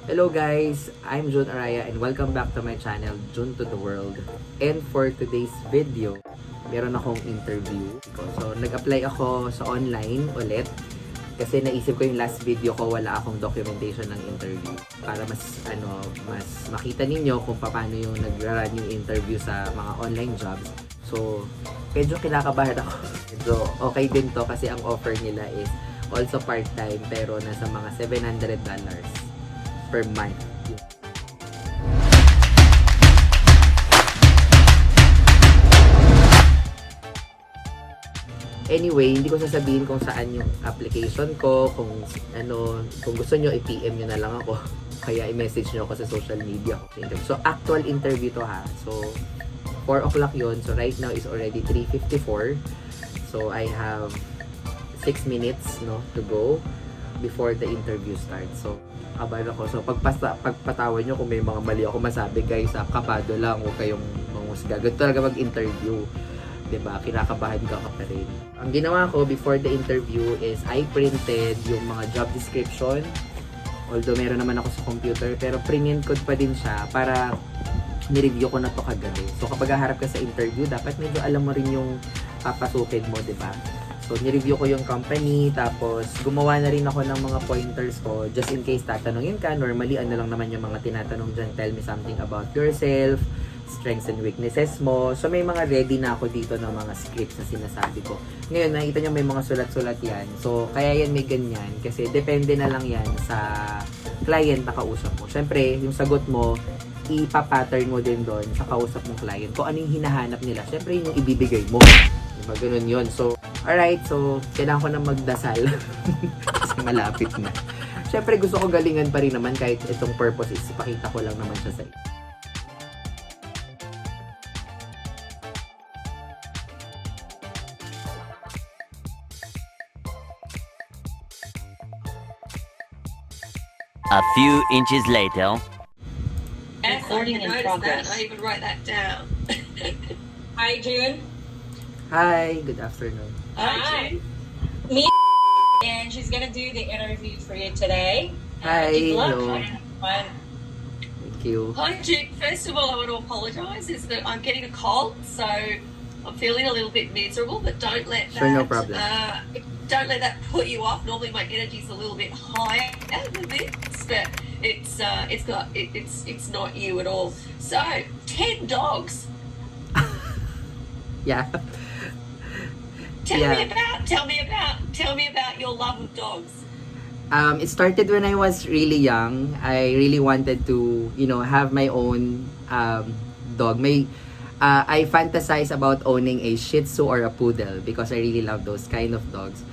Hello guys, I'm Jun Araya and welcome back to my channel, Jun to the World. And for today's video, meron akong interview. So nag-apply ako sa online ulit kasi naisip ko yung last video ko wala akong documentation ng interview para mas makita ninyo kung paano yung nagra-run yung interview sa mga online jobs. So medyo kinakabahan ako. Medyo okay din to kasi ang offer nila is also part-time pero nasa mga $700 per month. Anyway, hindi ko sasabihin kung saan yung application ko, kung gusto nyo i-PM nyo na lang ako. Kaya i-message nyo ako sa social media. So, actual interview to ha. So, 4 o'clock yun. So, right now is already 3:54. So, I have 6 minutes to go before the interview starts. So, kabahan ako. So, pagpatawan nyo kung may mga mali ako masabi, guys, kabado lang, huwag kayong mangusga. Ganito talaga mag-interview. Diba? Kinakabahan ka pa rin. Ang ginawa ko before the interview is I printed yung mga job description. Although meron naman ako sa computer, pero print code pa din siya para ni-review ko na to kagabi. So, kapag haharap ka sa interview, dapat medyo alam mo rin yung papasukin mo, diba? So, ni-review ko yung company, tapos gumawa na rin ako ng mga pointers ko just in case tatanungin ka. Normally, ano lang naman yung mga tinatanong dyan, tell me something about yourself, strengths and weaknesses mo. So, may mga ready na ako dito ng mga scripts na sinasabi ko. Ngayon, nakita nyo may mga sulat-sulat yan. So, kaya yan may ganyan kasi depende na lang yan sa client na kausap mo. Siyempre, yung sagot mo, ipa-pattern mo din doon sa kausap mong client. Kung ano yung hinahanap nila, siyempre yung ibibigay mo. Diba? Ganun yun. So, alright. So, kailangan ko na magdasal. Kasi malapit na. Siyempre, gusto ko galingan pa rin naman kahit itong purpose is ipakita ko lang naman siya sa iyo. A few inches later. Recording in progress. I even wrote that down. Hi, June. Hi, good afternoon. Hi. Me and she's gonna do the interview for you today. Hi, Good luck. hello. Thank you. Hi, June. First of all, I want to apologise. Is that I'm getting a cold, so I'm feeling a little bit miserable. But don't let that. Sure, no problem. Don't let that put you off. Normally, my energy's a little bit higher than this, but it's not you at all. So 10 dogs. Yeah. Tell me about your love of dogs. It started when I was really young. I really wanted to, have my own dog. I fantasize about owning a Shih Tzu or a Poodle because I really love those kind of dogs.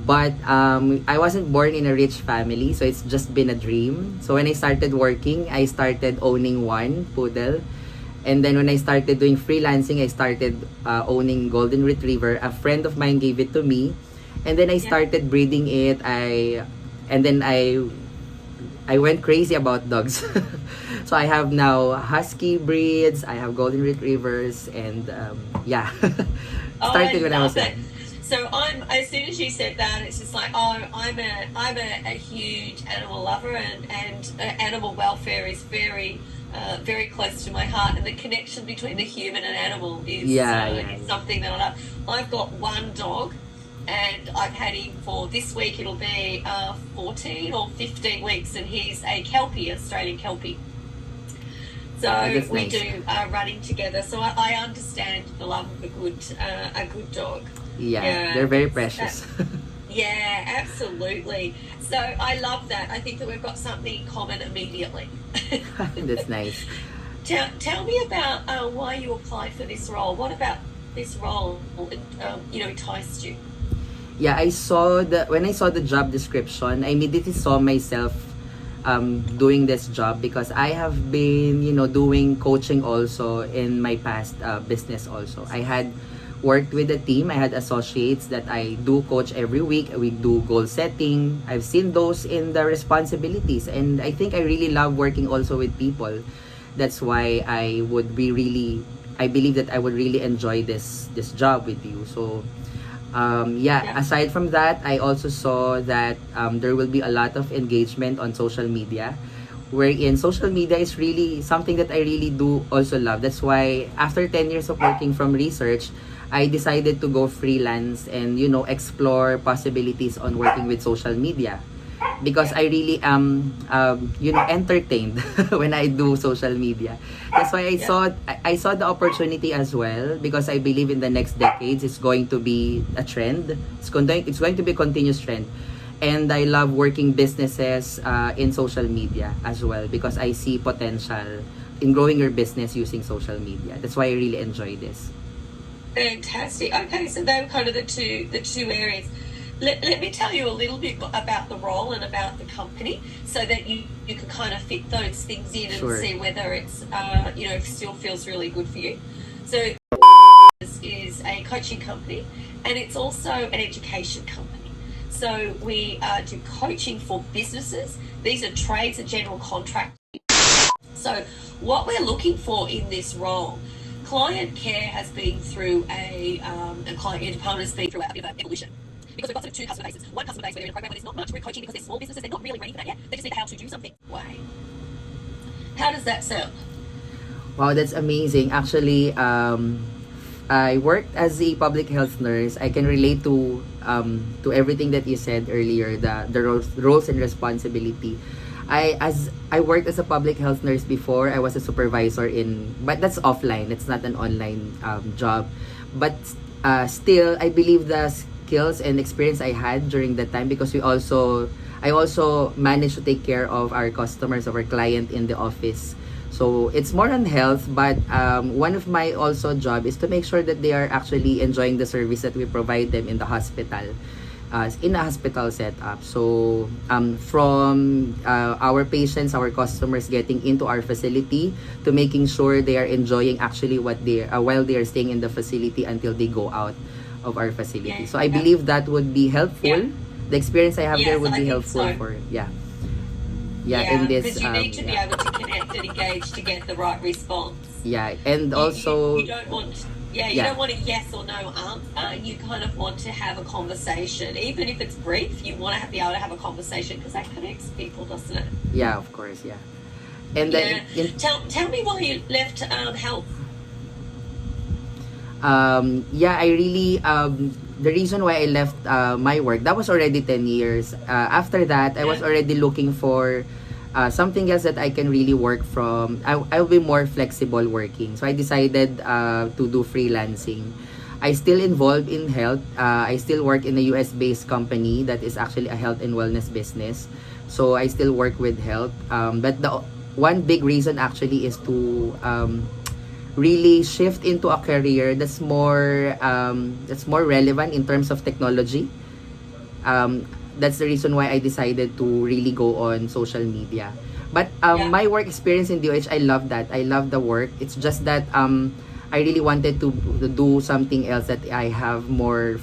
But I wasn't born in a rich family, so it's just been a dream. So when I started working, I started owning one Poodle. And then when I started doing freelancing, I started owning Golden Retriever. A friend of mine gave it to me. And then I started breeding it. I went crazy about dogs. So I have now Husky breeds, I have Golden Retrievers, and yeah. Started when I was young. So as soon as you said that, it's just like, I'm a huge animal lover, and animal welfare is very close to my heart, and the connection between the human and animal is something that I love. I've got one dog, and I've had him for this week. It'll be 14 or 15 weeks, and he's a Kelpie, Australian Kelpie. So we do running together. So I understand the love of a good dog. Yeah, they're very precious. Yeah, absolutely. So I love that. I think that we've got something in common immediately. That's nice. Tell me about why you applied for this role. What about this role, enticed you? Yeah, when I saw the job description, I immediately saw myself doing this job because I have been, doing coaching also in my past business also. I had worked with a team. I had associates that I do coach every week. We do goal setting. I've seen those in the responsibilities, and I think I really love working also with people. That's why I believe that I would really enjoy this job with you. So aside from that, I also saw that there will be a lot of engagement on social media wherein social media is really something that I really do also love. That's why after 10 years of working from research, I decided to go freelance and, explore possibilities on working with social media. Because I really am, entertained when I do social media. That's why I saw the opportunity as well, because I believe in the next decades it's going to be a trend. It's going to be a continuous trend. And I love working businesses in social media as well, because I see potential in growing your business using social media. That's why I really enjoy this. Fantastic. Okay, so they were kind of the two areas. Let me tell you a little bit about the role and about the company, so that you can kind of fit those things in and Sure. see whether it's still feels really good for you. So is a coaching company, and it's also an education company. So we do coaching for businesses. These are trades and general contractors. So what we're looking for in this role, client care has been through and client care department has been through a bit of an evolution. Because we've got sort of two customer bases. One customer base where they're in a program where there's not much group coaching because they're small businesses, they're not really ready for that yet. They just need how to do something. Way. How does that sound? Wow, that's amazing. Actually, I worked as a public health nurse. I can relate to everything that you said earlier, the roles and responsibility. I worked as a public health nurse before. I was a supervisor but that's offline. It's not an online job. But still, I believe the skills and experience I had during that time, because I also managed to take care of our customers, of our client in the office. So it's more on health, but one of my also job is to make sure that they are actually enjoying the service that we provide them in the hospital, in a hospital setup. So from our patients, our customers getting into our facility, to making sure they are enjoying actually what they while they are staying in the facility until they go out of our facility. Yeah, So I believe that would be helpful. Yeah. The experience I have there Yes, would I be think helpful so. for in this because you need to be able to connect and engage to get the right response. and also You don't want you don't want a yes or no answer. You kind of want to have a conversation, even if it's brief. You want to be able to have a conversation, because that connects people, doesn't it? of course, and then Tell me why you left health. I really the reason why I left my work, that was already 10 years. After that, I was already looking for something else that I can really work from. I'll be more flexible working. So I decided to do freelancing. I still involved in health. I still work in a US-based company that is actually a health and wellness business. So I still work with health. But the one big reason actually is to really shift into a career that's more relevant in terms of technology. That's the reason why I decided to really go on social media. But my work experience in DOH, I love that. I love the work. It's just that I really wanted to do something else that I have more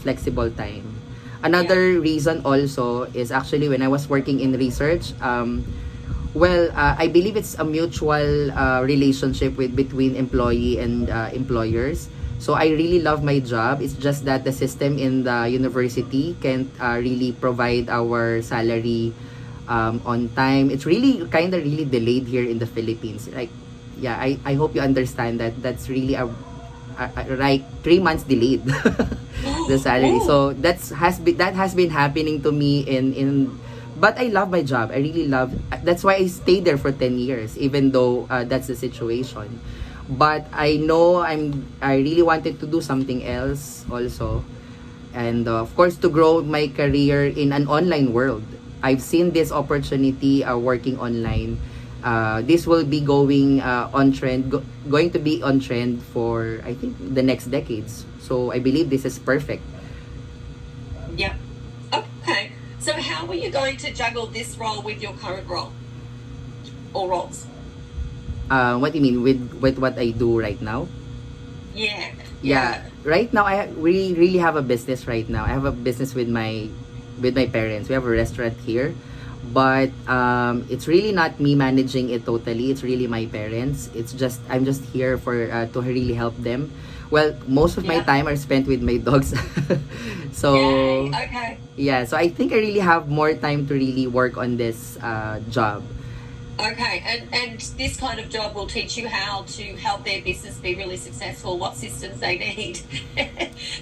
flexible time. Another reason also is actually when I was working in research, I believe it's a mutual relationship between employee and employers. So I really love my job. It's just that the system in the university can't really provide our salary on time. It's really kind of really delayed here in the Philippines. I hope you understand that that's really a 3 months delayed the salary. So that has been happening to me in but I love my job. I really love. That's why I stayed there for 10 years, even though that's the situation. But I know I really wanted to do something else also, and of course to grow my career in an online world. I've seen this opportunity working online. This will be going on trend, going to be on trend for I think the next decades. So I believe this is perfect. Yep. Okay. So how are you going to juggle this role with your current role or roles? What do you mean with what I do right now? Yeah. Right now we really have a business right now. I have a business with my parents. We have a restaurant here, but it's really not me managing it totally. It's really my parents. I'm just here for to really help them. Well, most of my time are spent with my dogs. So okay. so I think I really have more time to really work on this job. Okay, and this kind of job will teach you how to help their business be really successful, what systems they need,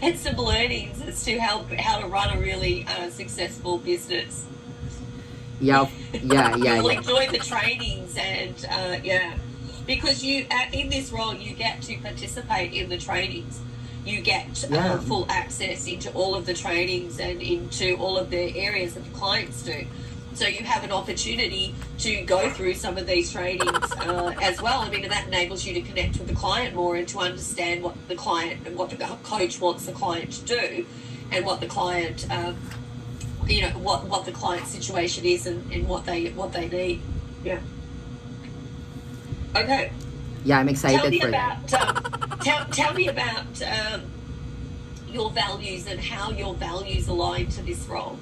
and some learnings as to how to run a really successful business. Yeah, yeah, yeah, You'll yeah. enjoy the trainings and yeah, because in this role you get to participate in the trainings. You get Yeah. full access into all of the trainings and into all of the areas that the clients do. So you have an opportunity to go through some of these trainings as well. I mean, that enables you to connect with the client more and to understand what the client and what the coach wants the client to do, and what the client, what the client's situation is and what they need. Yeah. Okay. Yeah, I'm Tell excited me for about that. tell me about your values and how your values align to this role.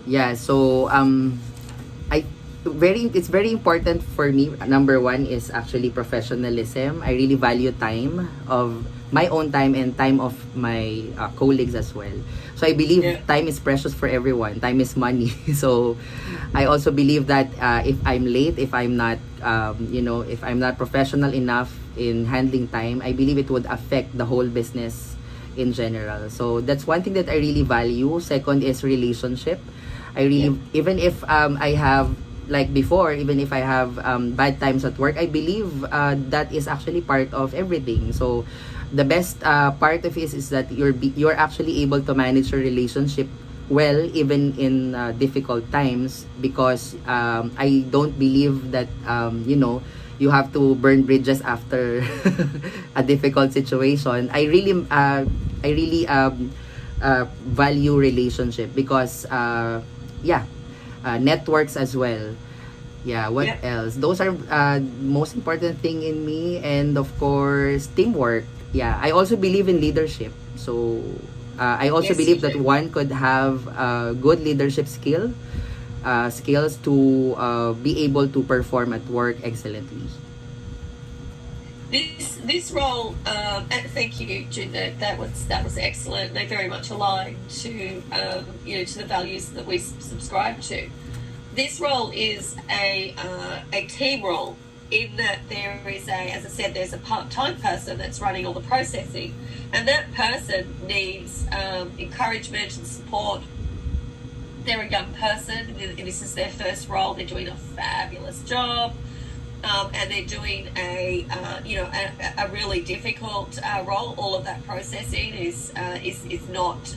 Yeah, so I it's very important for me. Number one is actually professionalism. I really value time of my own time and time of my colleagues as well. So I believe Yeah. time is precious for everyone. Time is money. So I also believe that if I'm late, if I'm not if I'm not professional enough in handling time, I believe it would affect the whole business in general. So that's one thing that I really value. Second is relationship. I really, even if I have, like before, even if I have bad times at work, I believe that is actually part of everything. So the best part of it is that you're actually able to manage your relationship well, even in difficult times, because I don't believe that you have to burn bridges after a difficult situation. I really value relationship because yeah, networks as well. Yeah, what Yeah. else? Those are most important thing in me, and of course teamwork. Yeah, I also believe in leadership. So I also Yes, you believe that do. one could have good leadership skills to be able to perform at work excellently. This role, and thank you, June. That was excellent. They very much align to to the values that we subscribe to. This role is a team role in that there is as I said, there's a part-time person that's running all the processing, and that person needs encouragement and support. They're a young person, and this is their first role. They're doing a fabulous job. And they're doing a really difficult role. All of that processing is not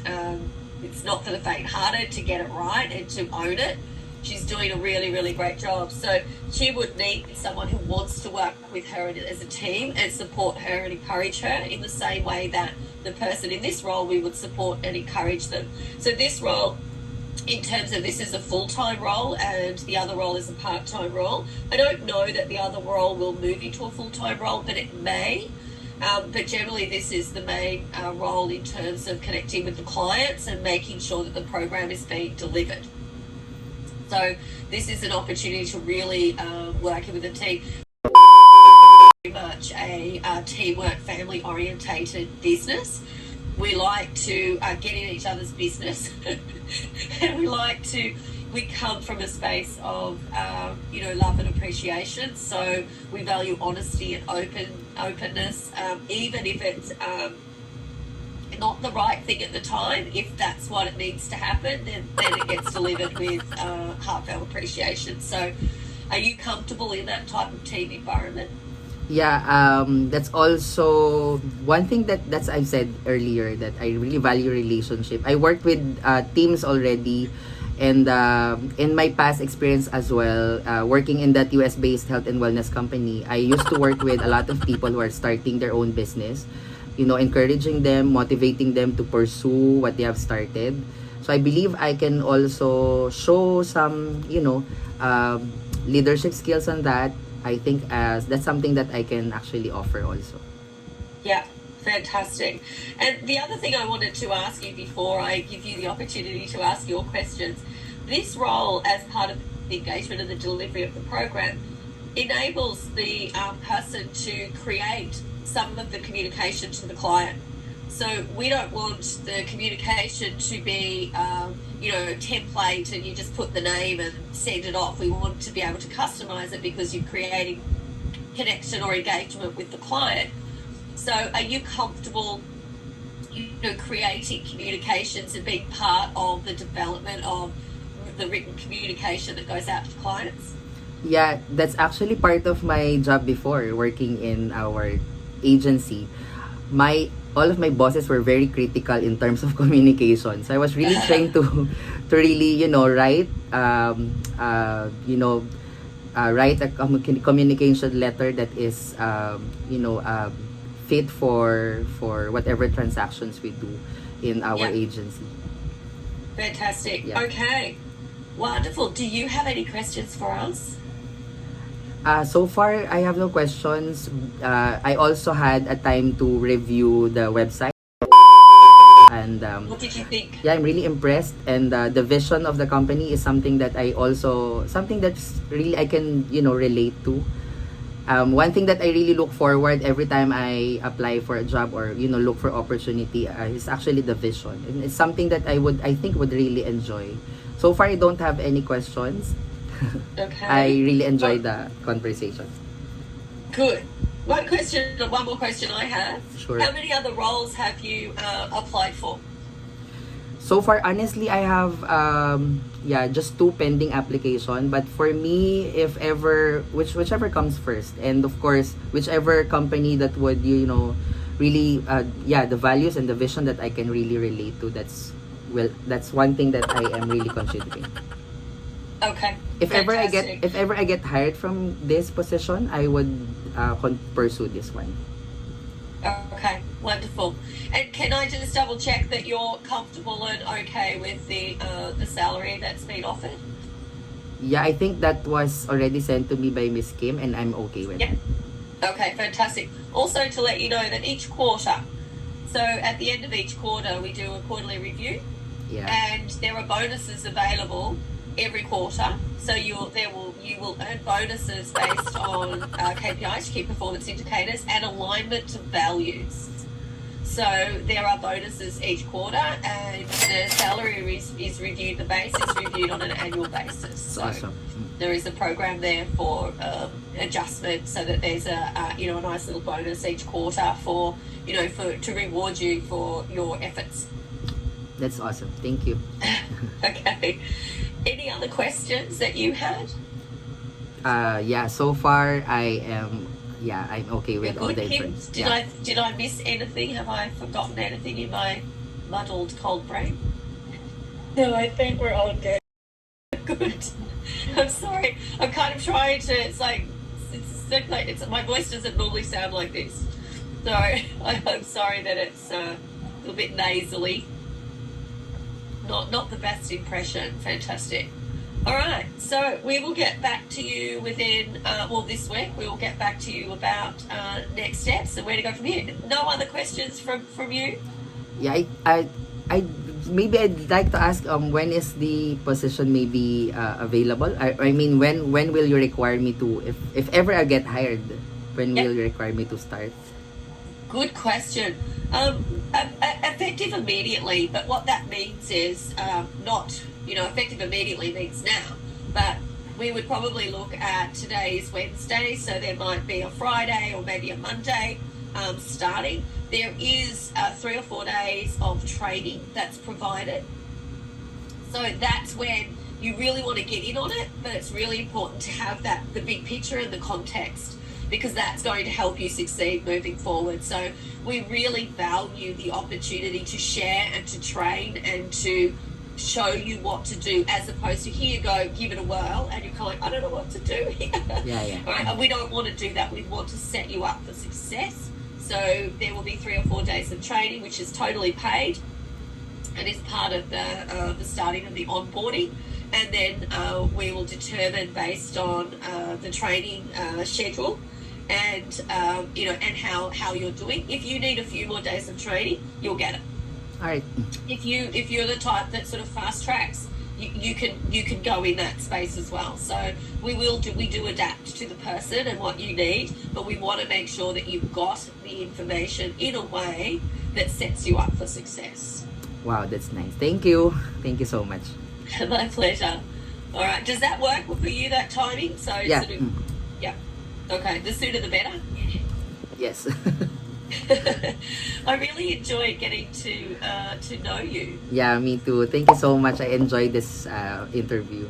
it's not for the faint-hearted to get it right and to own it. She's doing a really, really great job. So she would need someone who wants to work with her as a team and support her and encourage her in the same way that the person in this role, we would support and encourage them. So this role, in terms of this is a full-time role and the other role is a part-time role. I don't know that the other role will move into a full-time role, but it may. But generally this is the main role in terms of connecting with the clients and making sure that the program is being delivered. So this is an opportunity to really work with a team. Very much a teamwork, family orientated business. We like to get in each other's business and we come from a space of love and appreciation. So we value honesty and openness, even if it's not the right thing at the time. If that's what it needs to happen, then it gets delivered with heartfelt appreciation. So are you comfortable in that type of team environment? Yeah, that's also one thing that's I've said earlier, that I really value relationship. I worked with teams already, and in my past experience as well, working in that US based health and wellness company, I used to work with a lot of people who are starting their own business, encouraging them, motivating them to pursue what they have started. So I believe I can also show some leadership skills on that. I think as that's something that I can actually offer also. Yeah, fantastic. And the other thing I wanted to ask you before I give you the opportunity to ask your questions, this role as part of the engagement and the delivery of the program enables the person to create some of the communication to the client. So we don't want the communication to be, template and you just put the name and send it off. We want to be able to customize it because you're creating connection or engagement with the client. So are you comfortable creating communications and being part of the development of the written communication that goes out to clients? Yeah, that's actually part of my job before, working in our agency. All of my bosses were very critical in terms of communication. So I was really trying to really, write write a communication letter that is fit for whatever transactions we do in our agency. Fantastic. Yeah. Okay. Wonderful. Do you have any questions for us? So far, I have no questions. I also had a time to review the website. And What did you think? yeah, I'm really impressed. And the vision of the company is something that's really I can, relate to. One thing that I really look forward every time I apply for a job or, look for opportunity is actually the vision. And it's something that I think would really enjoy. So far, I don't have any questions. Okay. I really enjoyed the conversation. Good. One more question I have. Sure. How many other roles have you applied for? So far, honestly, I have just 2 pending application. But for me, if ever, whichever comes first, and of course, whichever company that would really the values and the vision that I can really relate to. That's one thing that I am really considering. Okay. If ever Fantastic. I get hired from this position, I would pursue this one. Okay, wonderful. And can I just double check that you're comfortable and okay with the salary that's been offered? Yeah, I think that was already sent to me by Miss Kim, and I'm okay with it. Okay, fantastic. Also, to let you know that each quarter, so at the end of each quarter, we do a quarterly review, and there are bonuses available every quarter. So you will earn bonuses based on KPIs, key performance indicators, and alignment to values. So there are bonuses each quarter, and the salary is reviewed. The base is reviewed on an annual basis. So awesome. there is a program there for adjustment, so that there's a nice little bonus each quarter for to reward you for your efforts. That's awesome. Thank you. Okay. Any other questions that you had? So far I'm okay with all the Kim? information. Did I miss anything? Have I forgotten anything in my muddled cold brain? No, I think we're all good. Good. I'm sorry. I'm kind of trying to. It's my voice doesn't normally sound like this, so I'm sorry that it's a little bit nasally. Not the best impression. Fantastic. All right, so we will get back to you within this week. We will get back to you about next steps and where to go from here. No other questions from you? Yeah, I maybe I'd like to ask when is the position maybe available? I mean, when will you require me to, if ever I get hired, when will you require me to start? Good question. Effective immediately, but what that means is effective immediately means now, but we would probably look at today's Wednesday, so there might be a Friday or maybe a Monday starting. There is 3 or 4 days of training that's provided, so that's when you really want to get in on it, but it's really important to have the big picture and the context, because that's going to help you succeed moving forward. So we really value the opportunity to share and to train and to show you what to do, as opposed to here you go, give it a whirl, and you're kind of like, I don't know what to do here. Yeah. Right? We don't want to do that. We want to set you up for success. So there will be 3 or 4 days of training, which is totally paid and is part of the starting of the onboarding. And then we will determine based on the training schedule and and how you're doing. If you need a few more days of training, you'll get it. All right. If you're the type that sort of fast tracks, you can go in that space as well. So we do adapt to the person and what you need, but we want to make sure that you've got the information in a way that sets you up for success. Wow, that's nice. Thank you. Thank you so much. My pleasure. All right. Does that work for you, that timing? So Yeah. sort of, yeah. Okay. The sooner the better. Yes. I really enjoyed getting to know you. Yeah, me too. Thank you so much. I enjoyed this interview.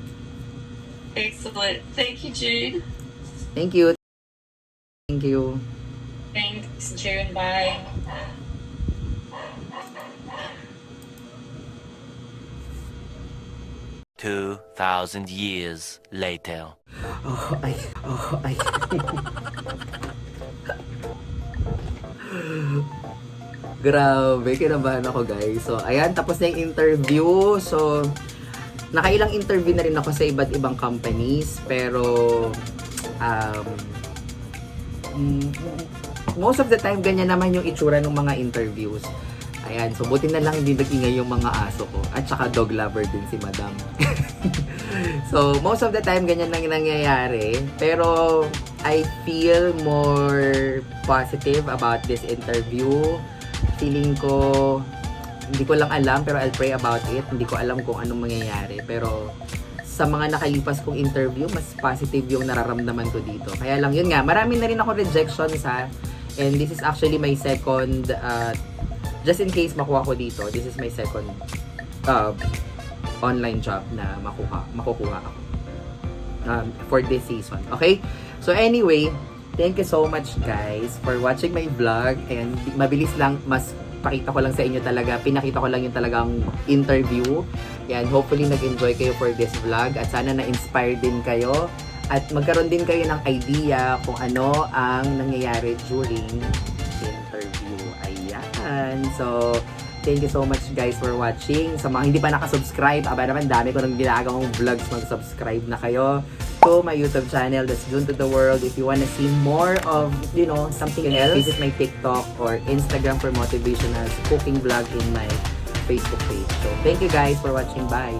Excellent. Thank you, June. Thank you. Thank you. Thanks, June. Bye. 2,000 years later. Oh, ay. Grabe, kinabahan ako guys. So, ayan, tapos na yung interview. So, nakailang interview na rin ako sa iba't ibang companies. Pero, most of the time, ganyan naman yung itsura ng mga interviews. Ayan, so buti na lang hindi nag-ingay yung mga aso ko. At saka dog lover din si madam. So, most of the time, ganyan lang nangyayari. Pero, I feel more positive about this interview. Feeling ko, hindi ko lang alam, pero I'll pray about it. Hindi ko alam kung anong mangyayari. Pero, sa mga nakalipas kong interview, mas positive yung nararamdaman ko dito. Kaya lang, yun nga, marami na rin ako rejections ha. And this is actually my second, just in case makuha ko dito, this is my second online job na makukuha ako for this season. Okay? So anyway, thank you so much guys for watching my vlog, and mabilis lang, mas pakita ko lang sa inyo talaga, pinakita ko lang yung talagang interview. Yan, hopefully nag-enjoy kayo for this vlog at sana na-inspire din kayo at magkaroon din kayo ng idea kung ano ang nangyayari during interview. Ayan. So, thank you so much guys for watching. Sa mga hindi pa nakasubscribe, aba naman dami ko nang ginagawang vlogs, mag-subscribe na kayo to my YouTube channel, that's June to the World. If you wanna see more of, you know, something else, visit my TikTok or Instagram for motivational cooking vlog in my Facebook page. So, thank you guys for watching. Bye!